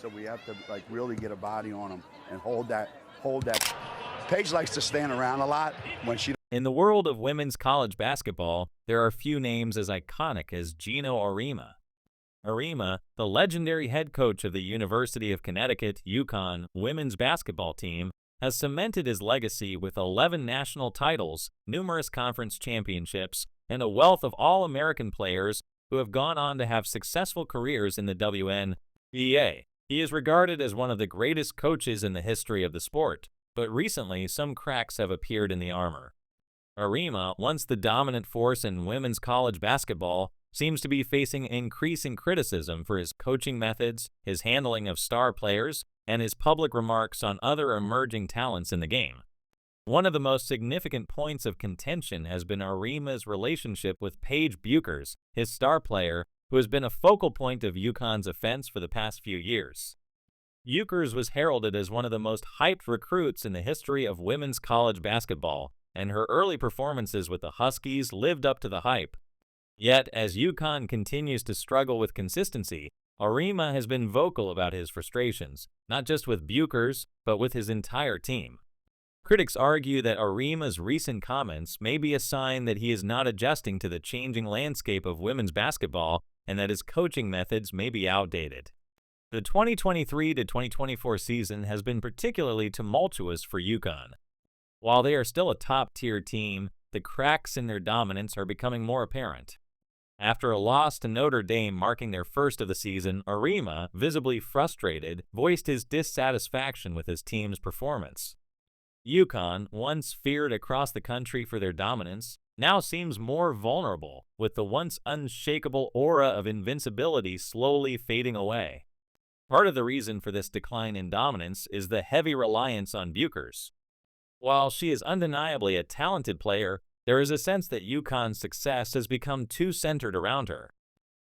So we have to like really get a body on them and hold that. Paige likes to stand around a lot when she. In the world of women's college basketball, there are few names as iconic as Geno Auriemma. Auriemma, the legendary head coach of the University of Connecticut UConn women's basketball team, has cemented his legacy with 11 national titles, numerous conference championships, and a wealth of All-American players who have gone on to have successful careers in the WNBA. He is regarded as one of the greatest coaches in the history of the sport, but recently some cracks have appeared in the armor. Auriemma, once the dominant force in women's college basketball, seems to be facing increasing criticism for his coaching methods, his handling of star players, and his public remarks on other emerging talents in the game. One of the most significant points of contention has been Auriemma's relationship with Paige Bueckers, his star player, who has been a focal point of UConn's offense for the past few years. Bueckers was heralded as one of the most hyped recruits in the history of women's college basketball, and her early performances with the Huskies lived up to the hype. Yet, as UConn continues to struggle with consistency, Auriemma has been vocal about his frustrations, not just with Bueckers, but with his entire team. Critics argue that Auriemma's recent comments may be a sign that he is not adjusting to the changing landscape of women's basketball and that his coaching methods may be outdated. The 2023-2024 season has been particularly tumultuous for UConn. While they are still a top-tier team, the cracks in their dominance are becoming more apparent. After a loss to Notre Dame marking their first of the season, Auriemma, visibly frustrated, voiced his dissatisfaction with his team's performance. UConn, once feared across the country for their dominance, now seems more vulnerable, with the once unshakable aura of invincibility slowly fading away. Part of the reason for this decline in dominance is the heavy reliance on Bueckers. While she is undeniably a talented player, there is a sense that UConn's success has become too centered around her.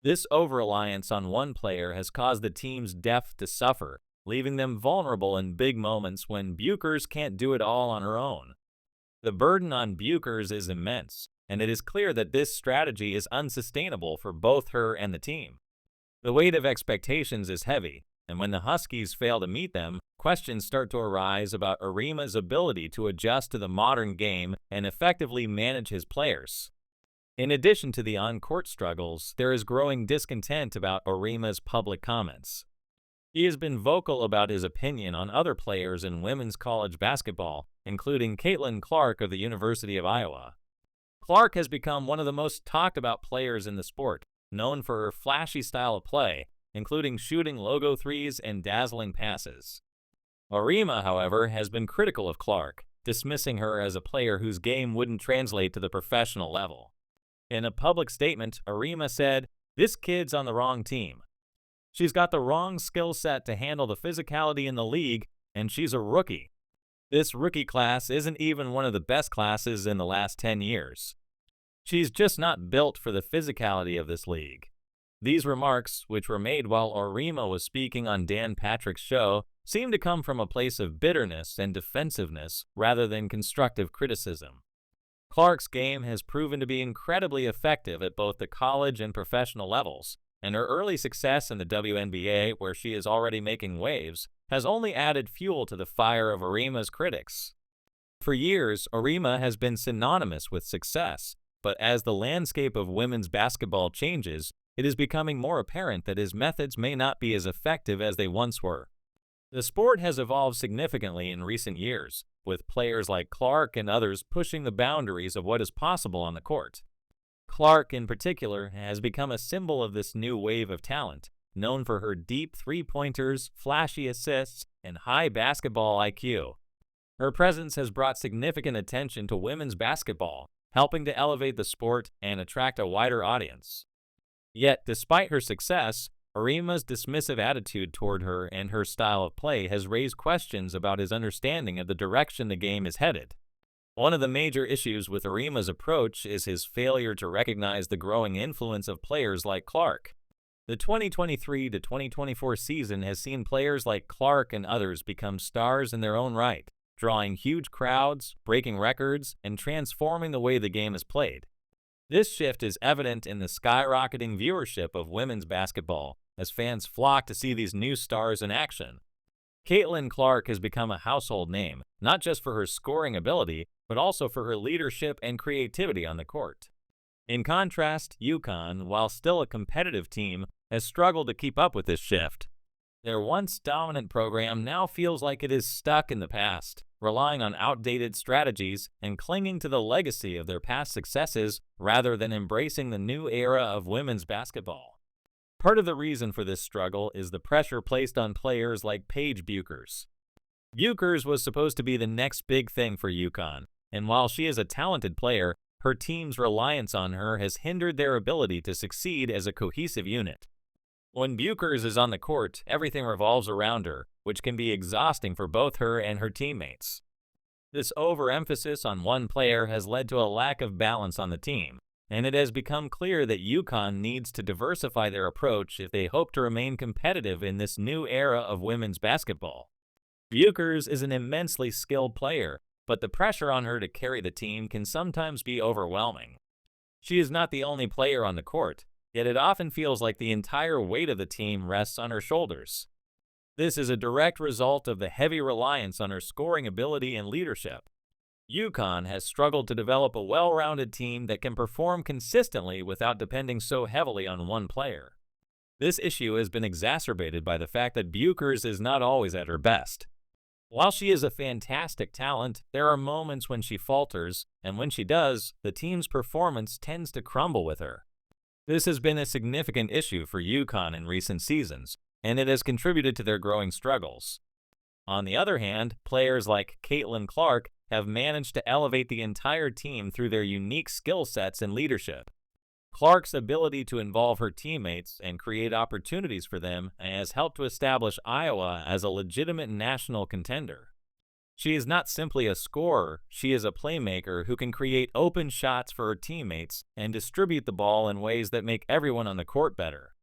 This over-reliance on one player has caused the team's depth to suffer, leaving them vulnerable in big moments when Bueckers can't do it all on her own. The burden on Bueckers is immense, and it is clear that this strategy is unsustainable for both her and the team. The weight of expectations is heavy, and when the Huskies fail to meet them, questions start to arise about Auriemma's ability to adjust to the modern game and effectively manage his players. In addition to the on-court struggles, there is growing discontent about Auriemma's public comments. He has been vocal about his opinion on other players in women's college basketball, including Caitlin Clark of the University of Iowa. Clark has become one of the most talked-about players in the sport, known for her flashy style of play, including shooting logo threes and dazzling passes. Auriemma, however, has been critical of Clark, dismissing her as a player whose game wouldn't translate to the professional level. In a public statement, Auriemma said, "This kid's on the wrong team. She's got the wrong skill set to handle the physicality in the league, and she's a rookie. This rookie class isn't even one of the best classes in the last 10 years. She's just not built for the physicality of this league." These remarks, which were made while Auriemma was speaking on Dan Patrick's show, seem to come from a place of bitterness and defensiveness rather than constructive criticism. Clark's game has proven to be incredibly effective at both the college and professional levels, and her early success in the WNBA, where she is already making waves, has only added fuel to the fire of Auriemma's critics. For years, Auriemma has been synonymous with success, but as the landscape of women's basketball changes, it is becoming more apparent that his methods may not be as effective as they once were. The sport has evolved significantly in recent years, with players like Clark and others pushing the boundaries of what is possible on the court. Clark, in particular, has become a symbol of this new wave of talent, known for her deep three-pointers, flashy assists, and high basketball IQ. Her presence has brought significant attention to women's basketball, helping to elevate the sport and attract a wider audience. Yet, despite her success, Auriemma's dismissive attitude toward her and her style of play has raised questions about his understanding of the direction the game is headed. One of the major issues with Auriemma's approach is his failure to recognize the growing influence of players like Clark. The 2023-2024 season has seen players like Clark and others become stars in their own right, drawing huge crowds, breaking records, and transforming the way the game is played. This shift is evident in the skyrocketing viewership of women's basketball, as fans flock to see these new stars in action. Caitlin Clark has become a household name, not just for her scoring ability, but also for her leadership and creativity on the court. In contrast, UConn, while still a competitive team, has struggled to keep up with this shift. Their once dominant program now feels like it is stuck in the past, relying on outdated strategies and clinging to the legacy of their past successes rather than embracing the new era of women's basketball. Part of the reason for this struggle is the pressure placed on players like Paige Bueckers. Bueckers was supposed to be the next big thing for UConn, and while she is a talented player, her team's reliance on her has hindered their ability to succeed as a cohesive unit. When Bueckers is on the court, everything revolves around her, which can be exhausting for both her and her teammates. This overemphasis on one player has led to a lack of balance on the team, and it has become clear that UConn needs to diversify their approach if they hope to remain competitive in this new era of women's basketball. Bueckers is an immensely skilled player, but the pressure on her to carry the team can sometimes be overwhelming. She is not the only player on the court, yet it often feels like the entire weight of the team rests on her shoulders. This is a direct result of the heavy reliance on her scoring ability and leadership. UConn has struggled to develop a well-rounded team that can perform consistently without depending so heavily on one player. This issue has been exacerbated by the fact that Bueckers is not always at her best. While she is a fantastic talent, there are moments when she falters, and when she does, the team's performance tends to crumble with her. This has been a significant issue for UConn in recent seasons, and it has contributed to their growing struggles. On the other hand, players like Caitlin Clark have managed to elevate the entire team through their unique skill sets and leadership. Clark's ability to involve her teammates and create opportunities for them has helped to establish Iowa as a legitimate national contender. She is not simply a scorer, she is a playmaker who can create open shots for her teammates and distribute the ball in ways that make everyone on the court better.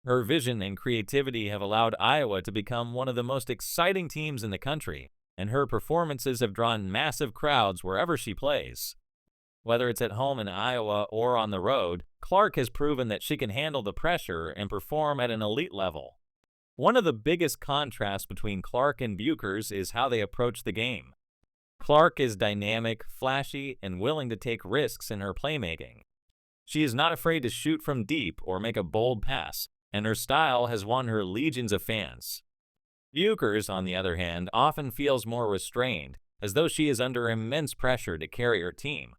Her vision and creativity have allowed Iowa to become one of the most exciting teams in the country, and her performances have drawn massive crowds wherever she plays. Whether it's at home in Iowa or on the road, Clark has proven that she can handle the pressure and perform at an elite level. One of the biggest contrasts between Clark and Bueckers is how they approach the game. Clark is dynamic, flashy, and willing to take risks in her playmaking. She is not afraid to shoot from deep or make a bold pass, and her style has won her legions of fans. Bueckers, on the other hand, often feels more restrained, as though she is under immense pressure to carry her team.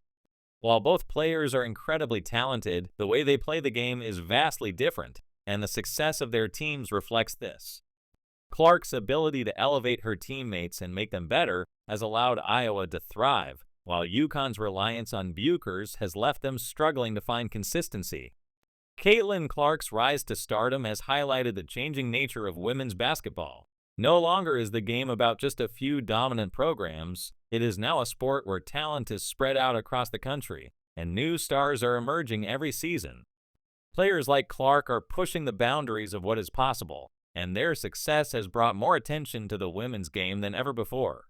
While both players are incredibly talented, the way they play the game is vastly different, and the success of their teams reflects this. Clark's ability to elevate her teammates and make them better has allowed Iowa to thrive, while UConn's reliance on Bueckers has left them struggling to find consistency. Caitlin Clark's rise to stardom has highlighted the changing nature of women's basketball. No longer is the game about just a few dominant programs. It is now a sport where talent is spread out across the country, and new stars are emerging every season. Players like Clark are pushing the boundaries of what is possible, and their success has brought more attention to the women's game than ever before.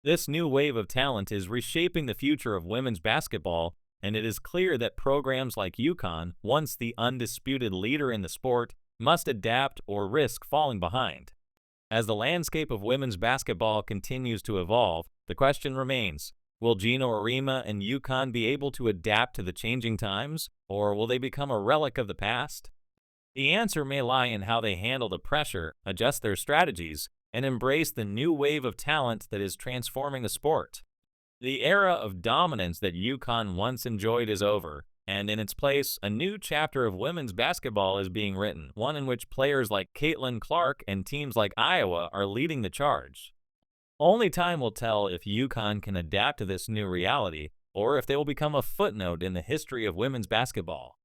This new wave of talent is reshaping the future of women's basketball, and it is clear that programs like UConn, once the undisputed leader in the sport, must adapt or risk falling behind. As the landscape of women's basketball continues to evolve, the question remains, will Geno Auriemma and UConn be able to adapt to the changing times, or will they become a relic of the past? The answer may lie in how they handle the pressure, adjust their strategies, and embrace the new wave of talent that is transforming the sport. The era of dominance that UConn once enjoyed is over, and in its place, a new chapter of women's basketball is being written, one in which players like Caitlin Clark and teams like Iowa are leading the charge. Only time will tell if UConn can adapt to this new reality, or if they will become a footnote in the history of women's basketball.